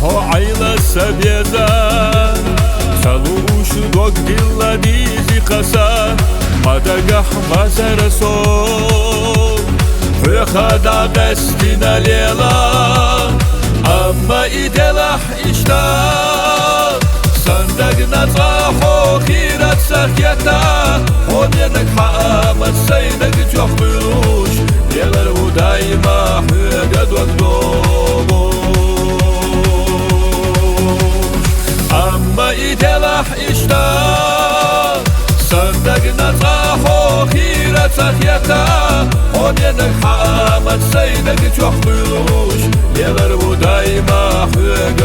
هو عيلة سبيزا سلوش دوك ديلا ديزي قسا مدقح مزرسو خدا قستنا ليلا أما إدلح إشتا صندقنا صاحو خيرات سخيتا هونينك حامد سيدك جوخبلوش ليلر ودايما حقد وقدوش أما إدلح إشتا صندقنا صاحو خيرات سخيتا هونينك حامد سيدك جوخبلوش ليلر ودايما حقد